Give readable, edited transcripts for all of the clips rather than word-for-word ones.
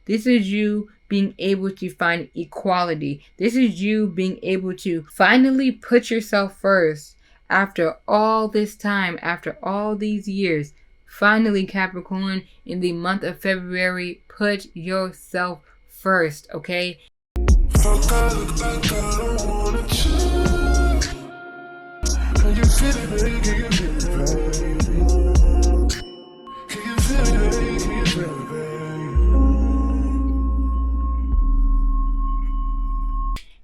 This is you being able to find equality. This is you being able to finally put yourself first after all this time, after all these years. Finally, Capricorn, in the month of February, put yourself first, okay?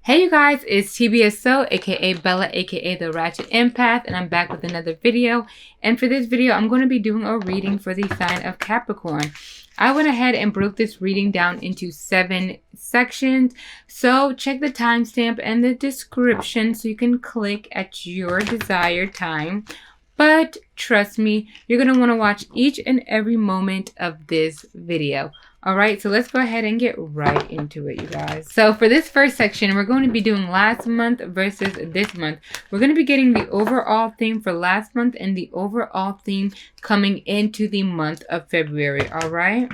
Hey you guys, it's TBSO, aka Bella, aka the Ratchet Empath, and I'm back with another video. And for this video, I'm going to be doing a reading for the sign of Capricorn. I went ahead and broke this reading down into 7 sections. So check the timestamp and the description so you can click at your desired time. But trust me, you're going to want to watch each and every moment of this video. Alright, so let's go ahead and get right into it, you guys. So for this first section, we're going to be doing last month versus this month. We're going to be getting the overall theme for last month and the overall theme coming into the month of February, alright?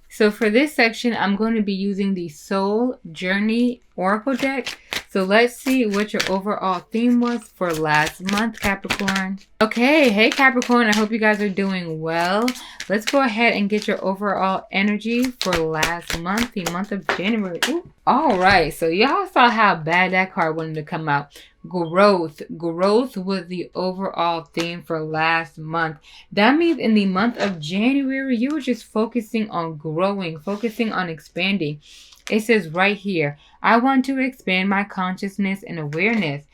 So for this section, I'm going to be using the Soul Journey Oracle deck. So let's see what your overall theme was for last month, Capricorn. Okay, hey Capricorn, I hope you guys are doing well. Let's go ahead and get your overall energy for last month, the month of January. All right, so y'all saw how bad that card wanted to come out. Growth. Growth was the overall theme for last month. That means in the month of January, you were just focusing on growing, focusing on expanding. It says right here, I want to expand my consciousness and awareness.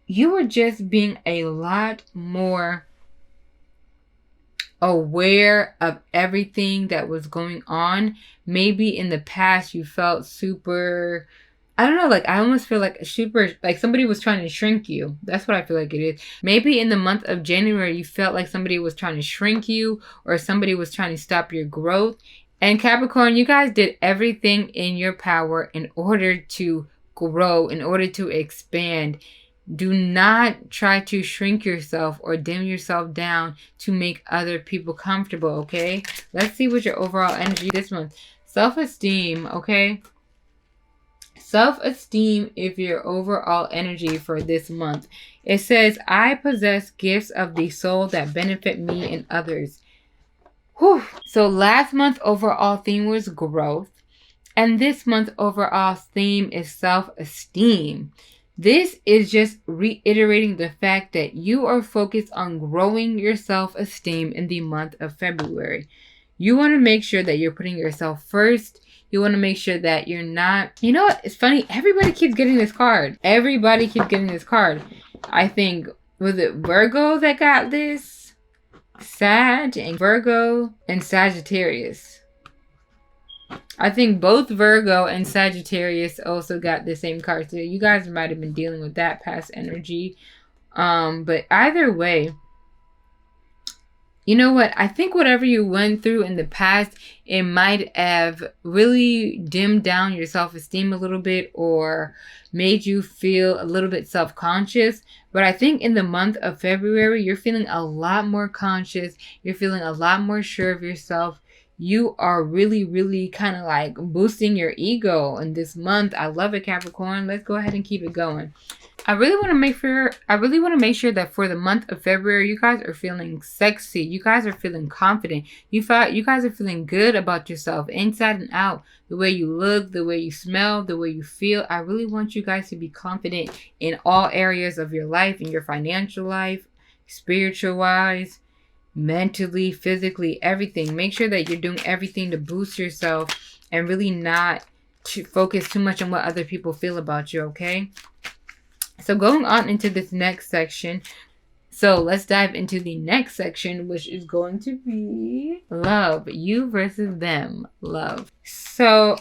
You were just being a lot more aware of everything that was going on. Maybe in the past you felt super, I don't know, like I almost feel like like somebody was trying to shrink you. That's what I feel like it is. Maybe in the month of January you felt like somebody was trying to shrink you or somebody was trying to stop your growth. And Capricorn, you guys did everything in your power in order to grow, in order to expand. Do not try to shrink yourself or dim yourself down to make other people comfortable, okay? Let's see what your overall energy this month. Self-esteem, okay? Self-esteem is your overall energy for this month. It says, I possess gifts of the soul that benefit me and others. Whew. So last month overall theme was growth. And this month overall theme is self-esteem. This is just reiterating the fact that you are focused on growing your self-esteem in the month of February. You want to make sure that you're putting yourself first. You want to make sure that you're not... You know what? It's funny. Everybody keeps getting this card. Everybody keeps getting this card. I think, was it Virgo that got this? Sag and Virgo and Sagittarius. I think both Virgo and Sagittarius also got the same card. So you guys might have been dealing with that past energy. But either way, you know what? I think whatever you went through in the past, it might have really dimmed down your self-esteem a little bit or made you feel a little bit self-conscious. But I think in the month of February, you're feeling a lot more conscious. You're feeling a lot more sure of yourself. You are really, really kind of like boosting your ego in this month. I love it, Capricorn. Let's go ahead and keep it going. I really want to make sure that for the month of February, you guys are feeling sexy. You guys are feeling confident. You guys are feeling good about yourself, inside and out. The way you look, the way you smell, the way you feel. I really want you guys to be confident in all areas of your life, in your financial life, spiritual wise, mentally, physically, everything. Make sure that you're doing everything to boost yourself and really not to focus too much on what other people feel about you, okay? So going on into this next section. So let's dive into the next section, which is going to be love. You versus them. Love. So,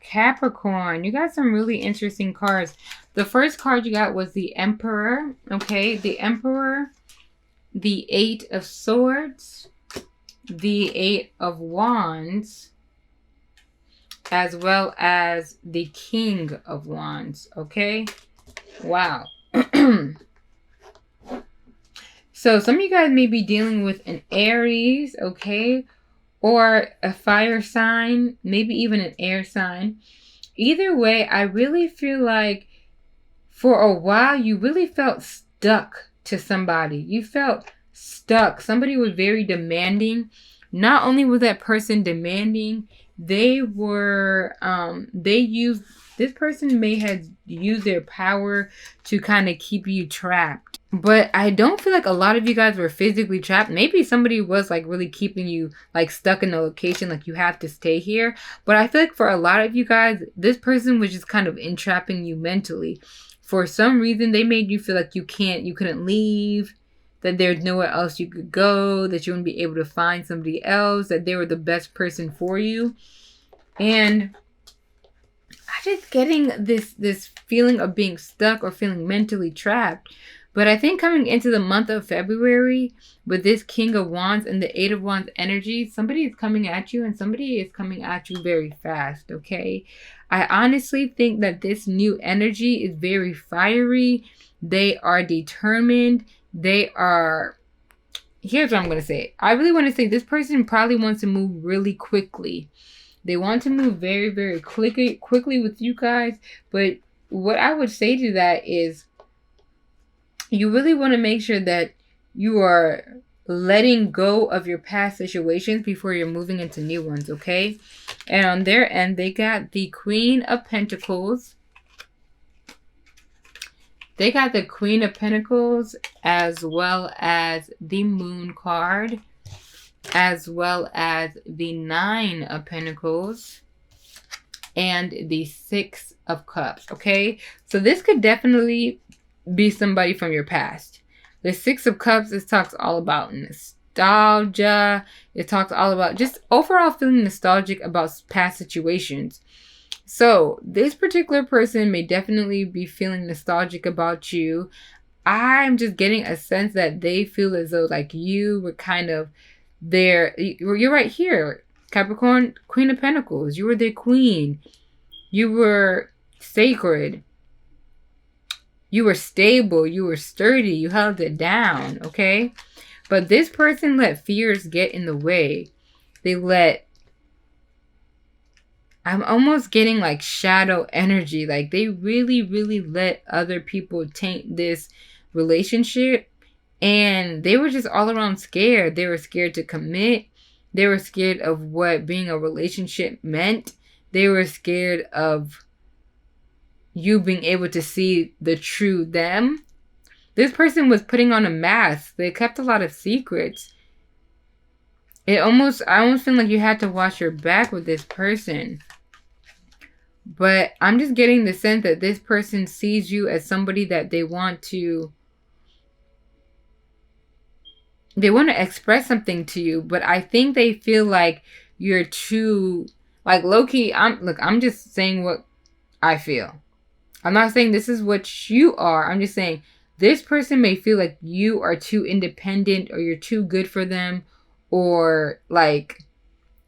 Capricorn, you got some really interesting cards. The first card you got was the Emperor. Okay, the Emperor, the 8 of Swords, the 8 of Wands, as well as the King of Wands. Okay. Wow. So some of you guys may be dealing with an Aries, okay? or a fire sign, maybe even an air sign. Either way, I really feel like for a while you really felt stuck to somebody. You felt stuck. Somebody was very demanding. Not only was that person demanding, they were this person may have used their power to kind of keep you trapped. But I don't feel like a lot of you guys were physically trapped. Maybe somebody was like really keeping you like stuck in a location, like you have to stay here. But I feel like for a lot of you guys, this person was just kind of entrapping you mentally. For some reason, they made you feel like you couldn't leave, that there's nowhere else you could go, that you wouldn't be able to find somebody else, that they were the best person for you. And I'm just getting this feeling of being stuck or feeling mentally trapped. But I think coming into the month of February with this King of Wands and the Eight of Wands energy, somebody is coming at you and somebody is coming at you very fast, okay? I honestly think that this new energy is very fiery. They are determined. Here's what I'm going to say. I really want to say this person probably wants to move really quickly. They want to move very, very quickly with you guys. But what I would say to that is you really want to make sure that you are letting go of your past situations before you're moving into new ones, okay? And on their end, they got the Queen of Pentacles. They got the Queen of Pentacles as well as the Moon card, as well as the Nine of Pentacles and the Six of Cups, okay? So this could definitely be somebody from your past. The Six of Cups, it talks all about nostalgia. It talks all about just overall feeling nostalgic about past situations. So this particular person may definitely be feeling nostalgic about you. I'm just getting a sense that they feel as though like you were kind of there. You're right here, Capricorn, Queen of Pentacles. You were their queen. You were sacred. You were stable. You were sturdy. You held it down, okay? But this person let fears get in the way. I'm almost getting like shadow energy. Like they really, really let other people taint this relationship. And they were just all around scared. They were scared to commit. They were scared of what being a relationship meant. They were scared of you being able to see the true them. This person was putting on a mask. They kept a lot of secrets. I almost feel like you had to watch your back with this person. But I'm just getting the sense that this person sees you as somebody that they want to express something to you. But I think they feel like you're too, like low-key, I'm just saying what I feel. I'm not saying this is what you are. I'm just saying this person may feel like you are too independent or you're too good for them or like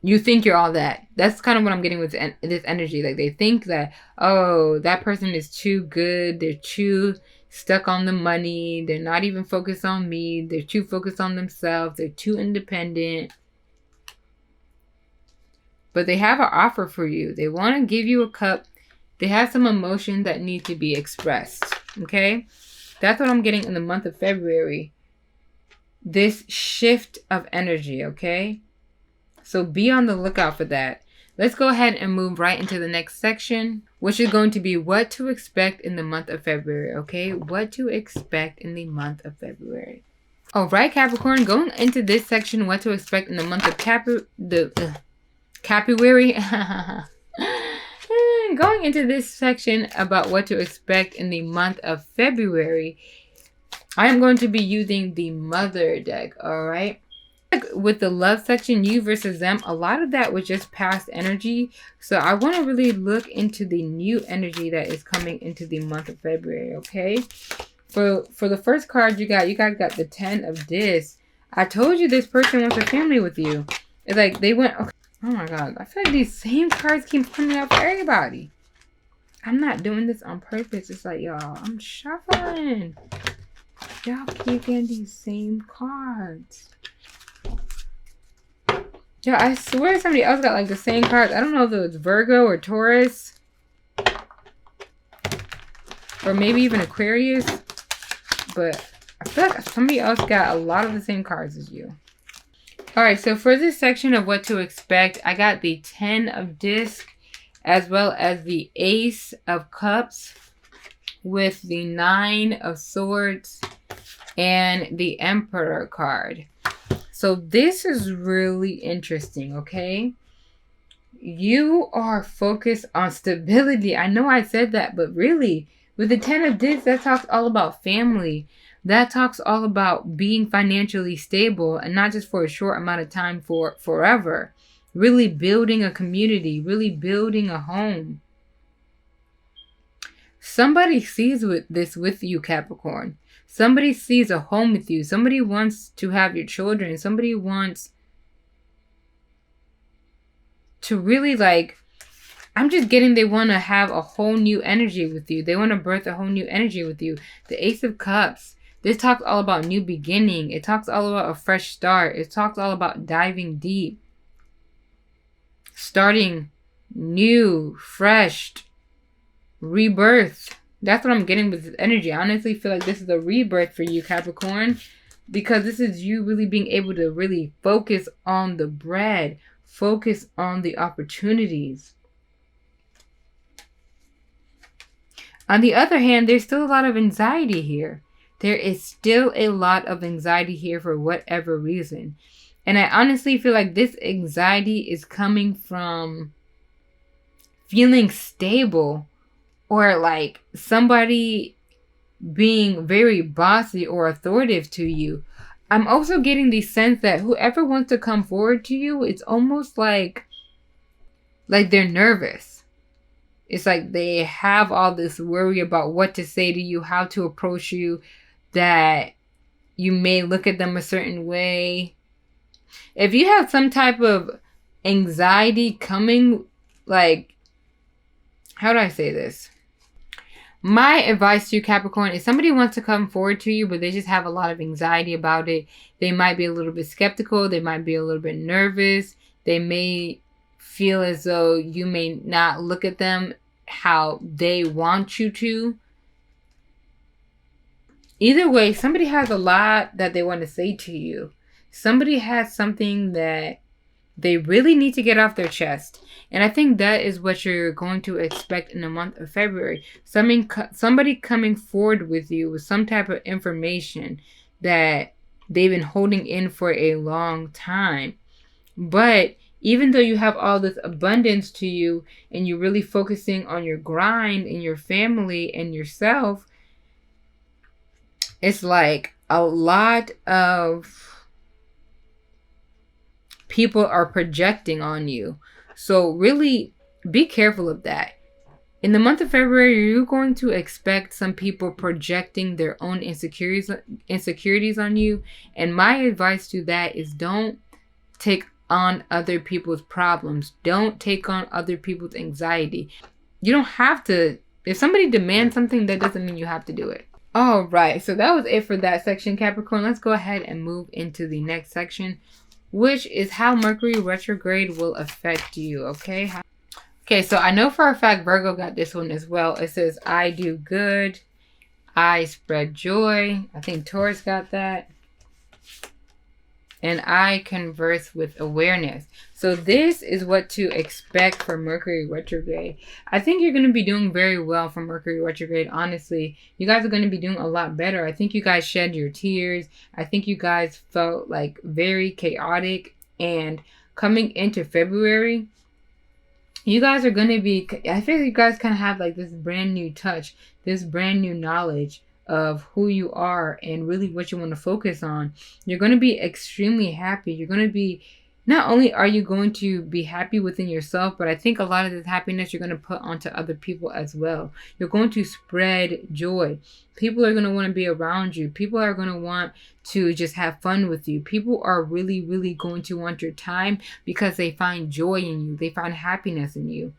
you think you're all that. That's kind of what I'm getting with this energy. Like they think that, oh, that person is too good. They're too stuck on the money. They're not even focused on me. They're too focused on themselves. They're too independent. But they have an offer for you. They want to give you a cup. They have some emotion that need to be expressed, okay? That's what I'm getting in the month of February. This shift of energy, okay? So be on the lookout for that. Let's go ahead and move right into the next section, which is going to be what to expect in the month of February, okay? What to expect in the month of February. All right, Capricorn, going into this section, what to expect in the month of Capricorn. Going into this section about what to expect in the month of February, I am going to be using the Mother deck, all right? With the love section, you versus them, a lot of that was just past energy. So I want to really look into the new energy that is coming into the month of February, okay? For the first card you guys got the 10 of Discs. I told you this person wants a family with you. It's like they went... Okay. Oh my god, I feel like these same cards keep coming out for everybody. I'm not doing this on purpose. It's like, y'all, I'm shuffling. Y'all keep getting these same cards. Yeah, I swear somebody else got like the same cards. I don't know if it was Virgo or Taurus. Or maybe even Aquarius. But I feel like somebody else got a lot of the same cards as you. Alright, so for this section of what to expect, I got the 10 of Discs as well as the Ace of Cups with the 9 of Swords and the Emperor card. So this is really interesting, okay? You are focused on stability. I know I said that, but really, with the 10 of Discs, that talks all about family. That talks all about being financially stable, and not just for a short amount of time, for forever. Really building a community, really building a home. Somebody sees this with you, Capricorn. Somebody sees a home with you. Somebody wants to have your children. Somebody wants to really I'm just getting they want to have a whole new energy with you. They want to birth a whole new energy with you. The Ace of Cups. This talks all about new beginning. It talks all about a fresh start. It talks all about diving deep. Starting new, fresh, rebirth. That's what I'm getting with this energy. I honestly feel like this is a rebirth for you, Capricorn. Because this is you really being able to really focus on the bread. Focus on the opportunities. On the other hand, there's still a lot of anxiety here. There is still a lot of anxiety here for whatever reason. And I honestly feel like this anxiety is coming from feeling stable or like somebody being very bossy or authoritative to you. I'm also getting the sense that whoever wants to come forward to you, it's almost like they're nervous. It's like they have all this worry about what to say to you, how to approach you, that you may look at them a certain way. If you have some type of anxiety coming, how do I say this? My advice to you, Capricorn, is somebody wants to come forward to you, but they just have a lot of anxiety about it. They might be a little bit skeptical. They might be a little bit nervous. They may feel as though you may not look at them how they want you to. Either way, somebody has a lot that they want to say to you. Somebody has something that they really need to get off their chest. And I think that is what you're going to expect in the month of February. Somebody coming forward with you with some type of information that they've been holding in for a long time. But even though you have all this abundance to you and you're really focusing on your grind and your family and yourself, it's like a lot of people are projecting on you. So really be careful of that. In the month of February, you're going to expect some people projecting their own insecurities on you. And my advice to that is don't take on other people's problems. Don't take on other people's anxiety. You don't have to. If somebody demands something, that doesn't mean you have to do it. All right. So that was it for that section, Capricorn. Let's go ahead and move into the next section, which is how Mercury retrograde will affect you. Okay. Okay. So I know for a fact Virgo got this one as well. It says, I do good. I spread joy. I think Taurus got that. And I converse with awareness. So this is what to expect for Mercury retrograde. I think you're going to be doing very well for Mercury retrograde. Honestly, you guys are going to be doing a lot better. I think you guys shed your tears. I think you guys felt like very chaotic. And coming into February, you guys are going to be, I feel like you guys kind of have like this brand new touch, this brand new knowledge of who you are and really what you want to focus on. You're going to be extremely happy. You're going to be, not only are you going to be happy within yourself, but I think a lot of this happiness you're going to put onto other people as well. You're going to spread joy. People are going to want to be around you. People are going to want to just have fun with you. People are really, really going to want your time because they find joy in you. They find happiness in you.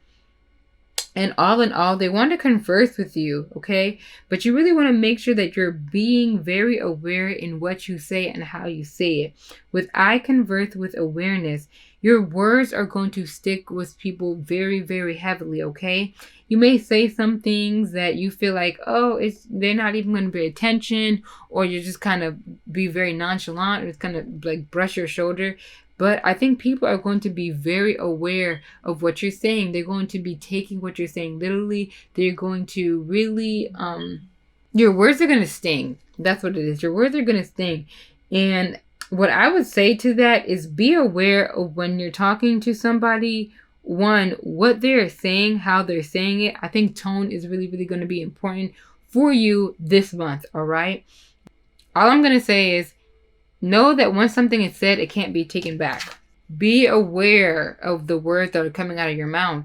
And all in all, they want to converse with you, okay? But you really want to make sure that you're being very aware in what you say and how you say it. With I converse with awareness, your words are going to stick with people very, very heavily, okay? You may say some things that you feel like, oh, they're not even going to pay attention, or you just kind of be very nonchalant, or just kind of like brush your shoulder. But I think people are going to be very aware of what you're saying. They're going to be taking what you're saying literally. They're going to really, your words are going to sting. That's what it is. Your words are going to sting. And what I would say to that is be aware of when you're talking to somebody, one, what they're saying, how they're saying it. I think tone is really, really going to be important for you this month, all right? All I'm going to say is, know that once something is said, it can't be taken back. Be aware of the words that are coming out of your mouth.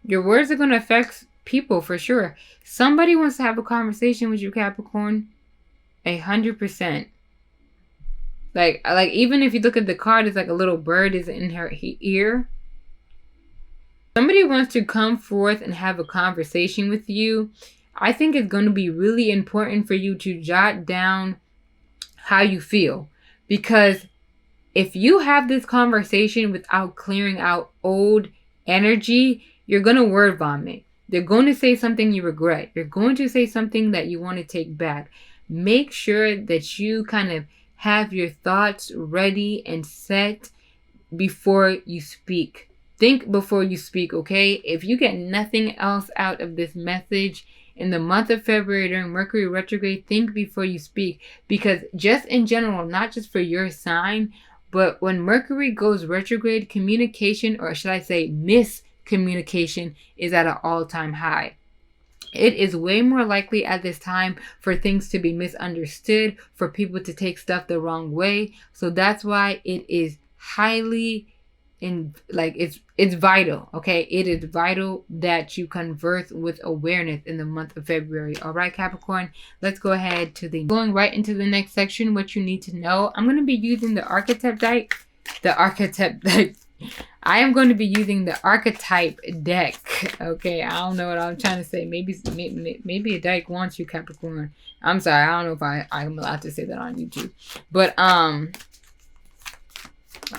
Your words are going to affect people for sure. Somebody wants to have a conversation with you, Capricorn. 100%. Like even if you look at the card, it's like a little bird is in her ear. Somebody wants to come forth and have a conversation with you. I think it's going to be really important for you to jot down how you feel, because if you have this conversation without clearing out old energy, you're going to word vomit. They're going to say something you regret. You're going to say something that you want to take back. Make sure that you kind of have your thoughts ready and set before you speak. Think before you speak, okay? If you get nothing else out of this message in the month of February during Mercury retrograde, think before you speak. Because just in general, not just for your sign, but when Mercury goes retrograde, communication, or should I say miscommunication, is at an all-time high. It is way more likely at this time for things to be misunderstood, for people to take stuff the wrong way. So that's why it is highly it's vital, okay? It is vital that you converse with awareness in the month of February. All right, Capricorn, let's go ahead to going right into the next section, what you need to know. I'm going to be using the archetype deck. I am going to be using the archetype deck. Okay, I don't know what I'm trying to say. Maybe a deck wants you, Capricorn. I'm sorry, I don't know if I'm allowed to say that on YouTube. But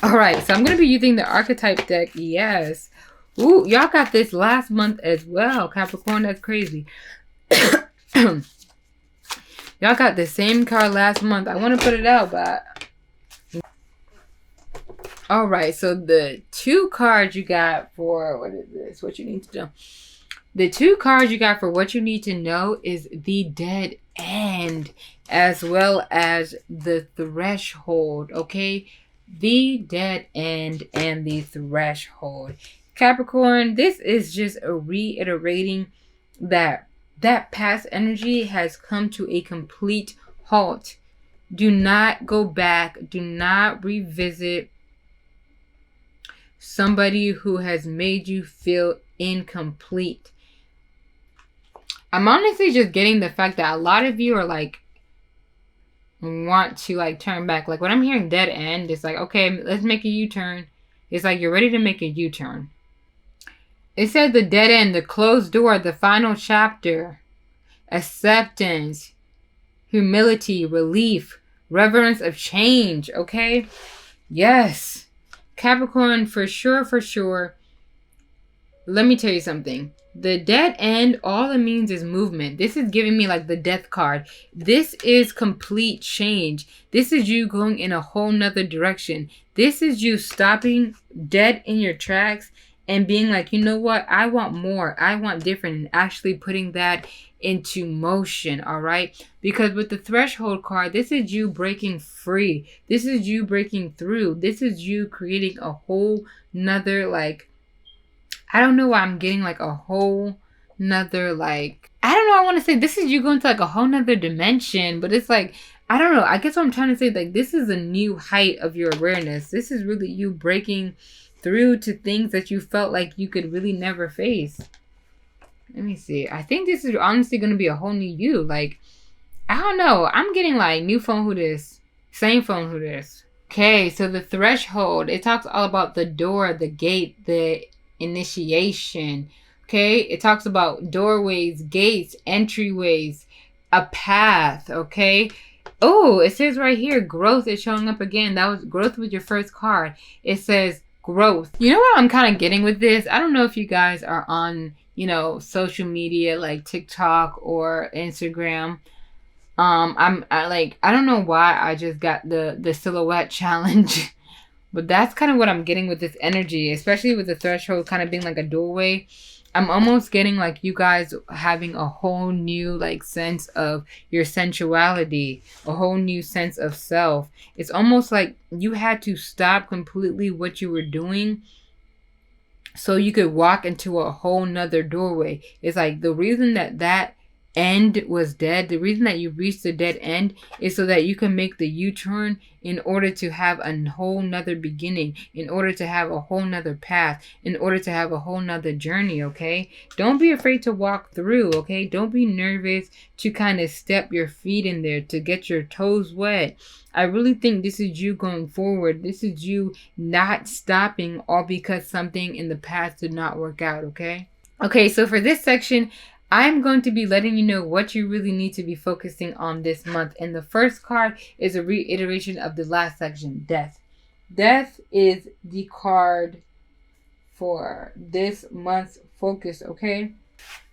all right, so I'm going to be using the archetype deck. Yes. Ooh, y'all got this last month as well, Capricorn. That's crazy. Y'all got the same card last month. I want to put it out, but... All right, so the two cards you got for... What is this? What you need to know. The two cards you got for what you need to know is the Dead End, as well as the Threshold, okay? The Dead End and the Threshold. Capricorn, this is just a reiterating that past energy has come to a complete halt. Do not go back. Do not revisit somebody who has made you feel incomplete. I'm honestly just getting the fact that a lot of you are like, want to like turn back. Like when I'm hearing dead end, it's like, okay, let's make a U-turn. It's like you're ready to make a U-turn. It said the dead end, the closed door, the final chapter, acceptance, humility, relief, reverence of change. Okay, yes, Capricorn, for sure. Let me tell you something. The dead end, all it means is movement. This is giving me like the death card. This is complete change. This is you going in a whole nother direction. This is you stopping dead in your tracks and being like, you know what? I want more. I want different, and actually putting that into motion, all right? Because with the Threshold card, this is you breaking free. This is you breaking through. This is you creating a whole nother like, I don't know why I'm getting like a whole nother like, I don't know, I want to say this is you going to like a whole nother dimension, but it's like, I don't know. I guess what I'm trying to say, like, this is a new height of your awareness. This is really you breaking through to things that you felt like you could really never face. Let me see. I think this is honestly going to be a whole new you. Like, I don't know. I'm getting like new phone, who this? Same phone, who this? Okay, so the Threshold. It talks all about the door, the gate, the initiation. Okay, it talks about doorways, gates, entryways, a path. Okay. Oh, it says right here, growth is showing up again. That was growth with your first card. It says growth. You know what I'm kind of getting with this? I don't know if you guys are on, social media like TikTok or Instagram. I don't know why I just got the silhouette challenge. But that's kind of what I'm getting with this energy, especially with the threshold kind of being like a doorway. I'm almost getting like you guys having a whole new like sense of your sensuality, a whole new sense of self. It's almost like you had to stop completely what you were doing so you could walk into a whole nother doorway. It's like the reason that end was dead, the reason that you reached the dead end is so that you can make the U-turn in order to have a whole nother beginning, in order to have a whole nother path, in order to have a whole nother journey. Okay, don't be afraid to walk through. Okay, don't be nervous to kind of step your feet in there, to get your toes wet. I really think this is you going forward. This is you not stopping all because something in the past did not work out. Okay, so for this section, I'm going to be letting you know what you really need to be focusing on this month. And the first card is a reiteration of the last section, death. Death is the card for this month's focus, okay?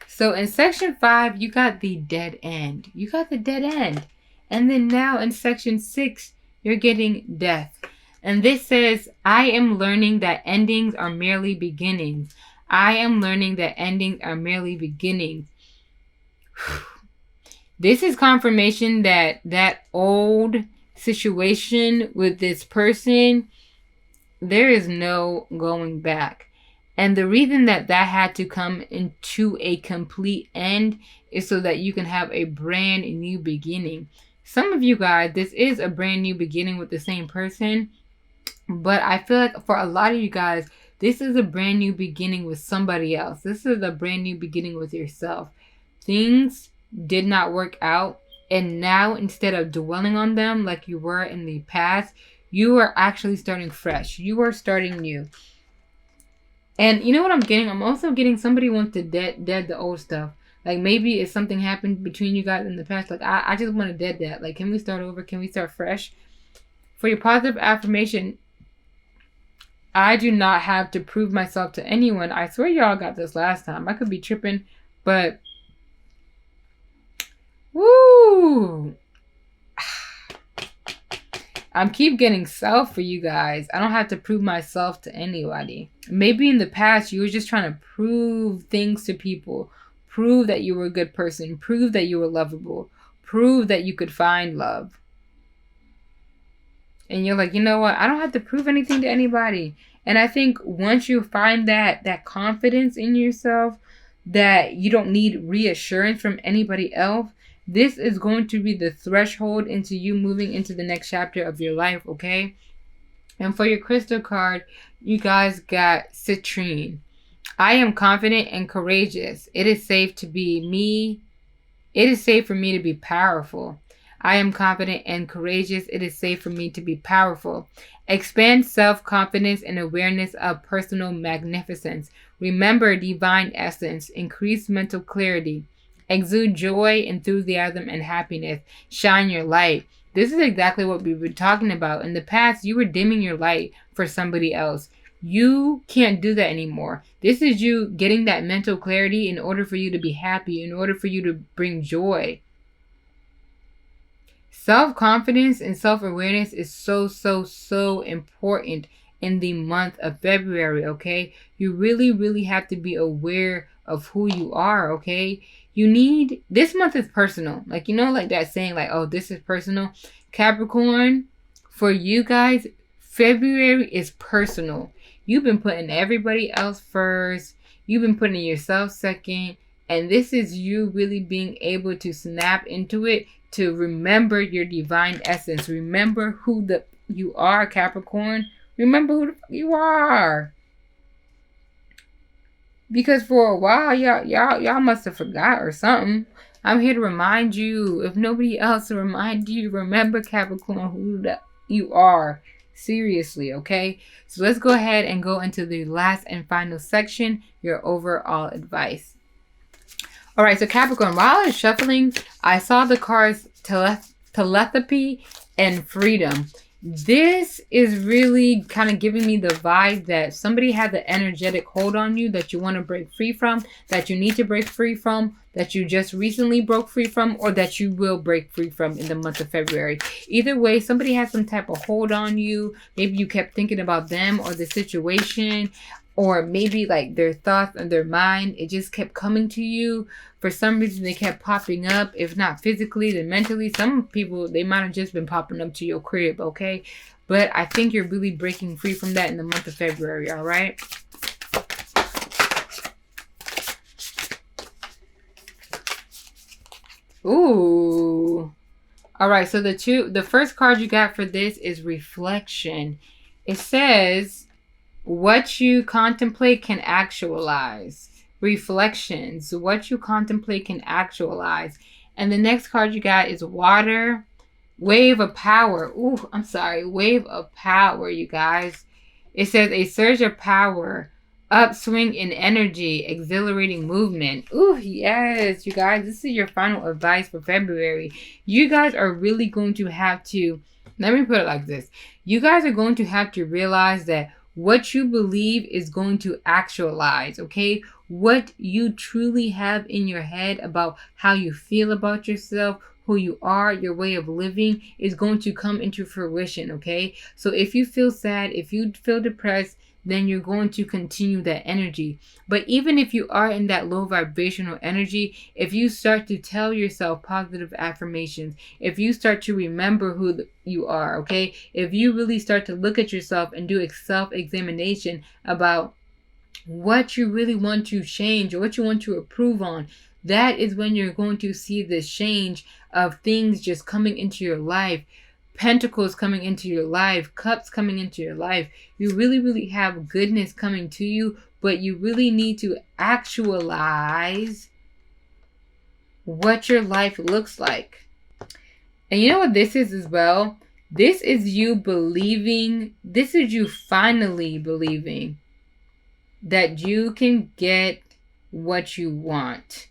So in section 5, you got the dead end. You got the dead end. And then now in section 6, you're getting death. And this says, I am learning that endings are merely beginnings. I am learning that endings are merely beginnings. This is confirmation that that old situation with this person, there is no going back. And the reason that had to come into a complete end is so that you can have a brand new beginning. Some of you guys, this is a brand new beginning with the same person. But I feel like for a lot of you guys, this is a brand new beginning with somebody else. This is a brand new beginning with yourself. Things did not work out. And now instead of dwelling on them like you were in the past, you are actually starting fresh. You are starting new. And you know what I'm getting? I'm also getting somebody wants to dead the old stuff. Like maybe if something happened between you guys in the past, like I just want to dead that. Like, can we start over? Can we start fresh? For your positive affirmation, I do not have to prove myself to anyone. I swear y'all got this last time. I could be tripping, but woo! I'm keep getting self for you guys. I don't have to prove myself to anybody. Maybe in the past you were just trying to prove things to people. Prove that you were a good person. Prove that you were lovable. Prove that you could find love. And you're like, you know what? I don't have to prove anything to anybody. And I think once you find that confidence in yourself, that you don't need reassurance from anybody else, this is going to be the threshold into you moving into the next chapter of your life, okay? And for your crystal card, you guys got citrine. I am confident and courageous. It is safe to be me. It is safe for me to be powerful. I am confident and courageous. It is safe for me to be powerful. Expand self-confidence and awareness of personal magnificence. Remember divine essence. Increase mental clarity. Exude joy, enthusiasm, and happiness. Shine your light. This is exactly what we've been talking about. In the past, you were dimming your light for somebody else. You can't do that anymore. This is you getting that mental clarity in order for you to be happy, in order for you to bring joy. Self-confidence and self-awareness is so important in the month of February, okay? You really have to be aware of who you are, okay? This month is personal. Like, like that saying, like, oh, this is personal. Capricorn, for you guys, February is personal. You've been putting everybody else first. You've been putting yourself second. And this is you really being able to snap into it, to remember your divine essence. Remember who you are, Capricorn. Remember who you are. Because for a while, y'all must have forgot or something. I'm here to remind you. If nobody else to remind you, remember, Capricorn, who you are. seriously, okay? So let's go ahead and go into the last and final section, your overall advice. All right, so Capricorn, while I was shuffling, I saw the cards telepathy and freedom. This is really kind of giving me the vibe that somebody had the energetic hold on you that you want to break free from, that you need to break free from, that you just recently broke free from, or that you will break free from in the month of February. Either way, somebody has some type of hold on you. Maybe you kept thinking about them or the situation, or maybe like their thoughts and their mind, it just kept coming to you. For some reason, they kept popping up. If not physically, then mentally. Some people, they might have just been popping up to your crib, okay? But I think you're really breaking free from that in the month of February, all right? Ooh. All right, so the first card you got for this is reflection. It says, what you contemplate can actualize. Reflections. What you contemplate can actualize. And the next card you got is water. Wave of power. Ooh, I'm sorry. Wave of power, you guys. It says a surge of power. Upswing in energy. Exhilarating movement. Ooh, yes, you guys. This is your final advice for February. You guys are really going to have to, let me put it like this. You guys are going to have to realize that what you believe is going to actualize, okay? What you truly have in your head about how you feel about yourself, who you are, your way of living is going to come into fruition, okay? So if you feel sad, if you feel depressed, then you're going to continue that energy. But even if you are in that low vibrational energy, if you start to tell yourself positive affirmations, if you start to remember who you are, okay? If you really start to look at yourself and do a self-examination about what you really want to change or what you want to improve on, that is when you're going to see this change of things just coming into your life. Pentacles coming into your life, cups coming into your life. You really, really have goodness coming to you, but you really need to actualize what your life looks like. And you know what this is as well? This is you believing, this is you finally believing that you can get what you want.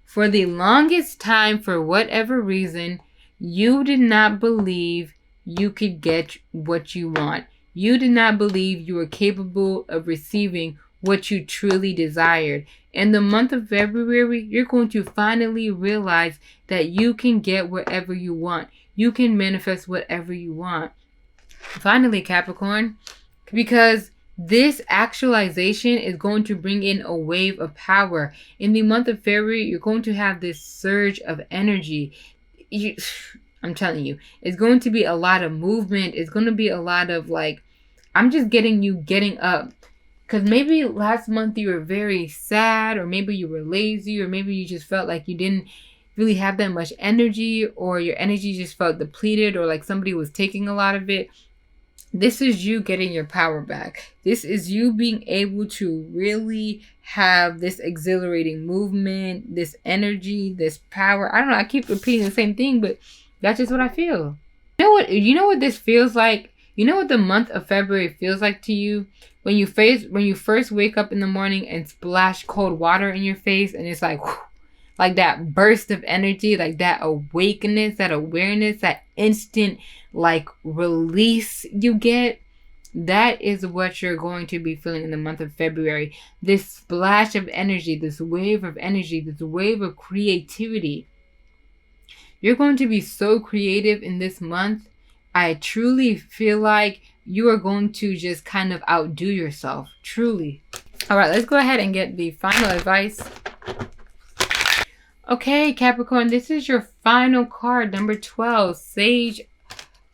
For the longest time, for whatever reason, you did not believe you could get what you want. You did not believe you were capable of receiving what you truly desired. In the month of February, you're going to finally realize that you can get whatever you want. You can manifest whatever you want. Finally, Capricorn, because this actualization is going to bring in a wave of power. In the month of February, you're going to have this surge of energy. I'm telling you, it's going to be a lot of movement. It's going to be a lot of like, I'm just getting you getting up. Because maybe last month you were very sad, or maybe you were lazy, or maybe you just felt like you didn't really have that much energy, or your energy just felt depleted, or like somebody was taking a lot of it. This is you getting your power back. This is you being able to really have this exhilarating movement, this energy, this power. I don't know. I keep repeating the same thing, but that's just what I feel. You know what this feels like? You know what the month of February feels like to you? When you first wake up in the morning and splash cold water in your face, and it's like, whew, like that burst of energy, like that awakeness, that awareness, that instant like release you get. That is what you're going to be feeling in the month of February. This splash of energy, this wave of energy, this wave of creativity. You're going to be so creative in this month. I truly feel like you are going to just kind of outdo yourself. Truly. All right, let's go ahead and get the final advice. Okay, Capricorn, this is your final card, number 12, Sage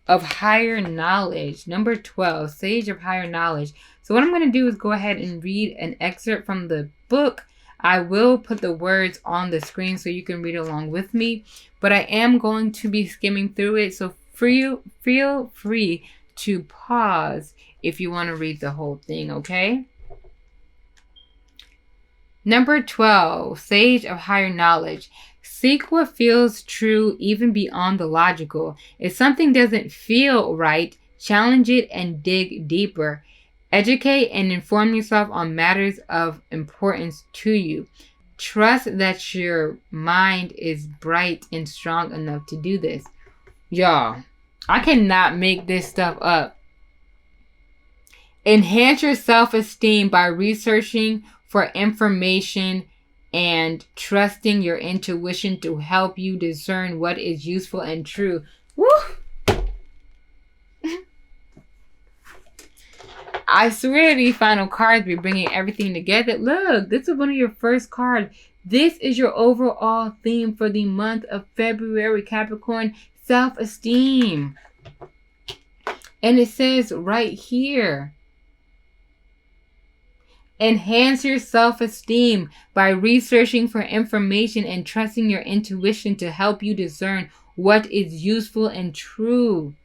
of Higher Knowledge. Number 12, Sage of Higher Knowledge. So what I'm going to do is go ahead and read an excerpt from the book. I will put the words on the screen so you can read along with me, but I am going to be skimming through it, so feel free to pause if you want to read the whole thing, okay? Number 12, Sage of Higher Knowledge. Seek what feels true even beyond the logical. If something doesn't feel right, Challenge it and dig deeper. Educate and inform yourself on matters of importance to you. Trust that your mind is bright and strong enough to do this. Y'all, I cannot make this stuff up. Enhance your self-esteem by researching for information and trusting your intuition to help you discern what is useful and true. Woo! I swear these final cards be bringing everything together. Look, this is one of your first cards. This is your overall theme for the month of February, Capricorn. Self-esteem. And it says right here, enhance your self-esteem by researching for information and trusting your intuition to help you discern what is useful and true.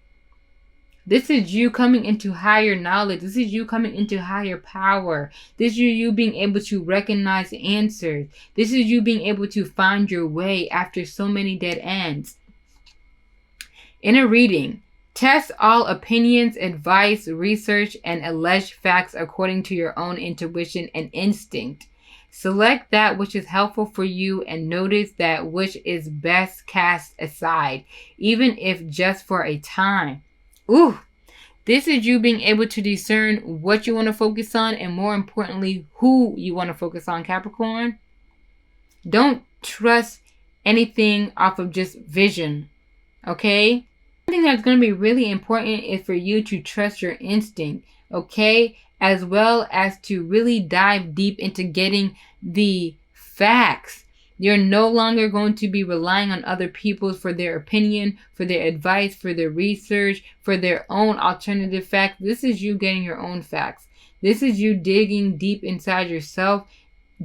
This is you coming into higher knowledge. This is you coming into higher power. This is you being able to recognize answers. This is you being able to find your way after so many dead ends. In a reading, test all opinions, advice, research, and alleged facts according to your own intuition and instinct. Select that which is helpful for you and notice that which is best cast aside, even if just for a time. Ooh, this is you being able to discern what you want to focus on and more importantly, who you want to focus on, Capricorn. Don't trust anything off of just vision, okay? One thing that's going to be really important is for you to trust your instinct, okay? As well as to really dive deep into getting the facts. You're no longer going to be relying on other people for their opinion, for their advice, for their research, for their own alternative facts. This is you getting your own facts. This is you digging deep inside yourself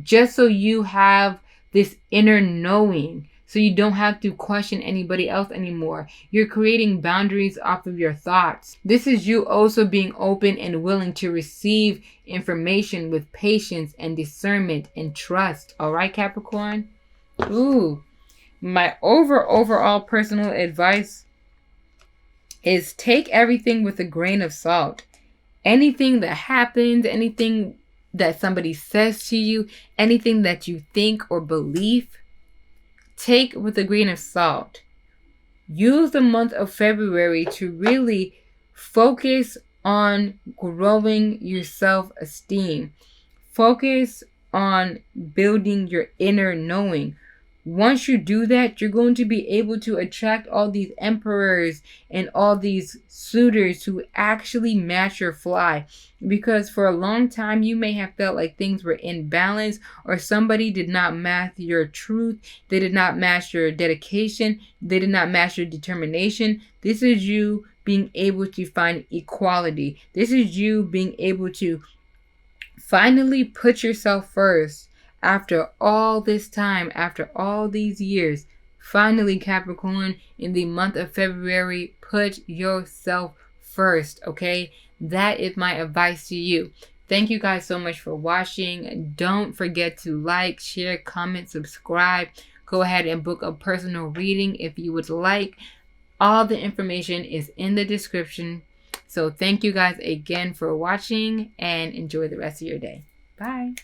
just so you have this inner knowing, so you don't have to question anybody else anymore. You're creating boundaries off of your thoughts. This is you also being open and willing to receive information with patience and discernment and trust. All right, Capricorn? Ooh, my overall personal advice is take everything with a grain of salt. Anything that happens, anything that somebody says to you, anything that you think or believe, take with a grain of salt. Use the month of February to really focus on growing your self-esteem. Focus on building your inner knowing. Once you do that, you're going to be able to attract all these emperors and all these suitors who actually match your fly. Because for a long time, you may have felt like things were in balance or somebody did not match your truth. They did not match your dedication. They did not match your determination. This is you being able to find equality. This is you being able to finally put yourself first. After all this time, after all these years, finally, Capricorn, in the month of February, put yourself first, okay? That is my advice to you. Thank you guys so much for watching. Don't forget to like, share, comment, subscribe. Go ahead and book a personal reading if you would like. All the information is in the description. So thank you guys again for watching and enjoy the rest of your day. Bye.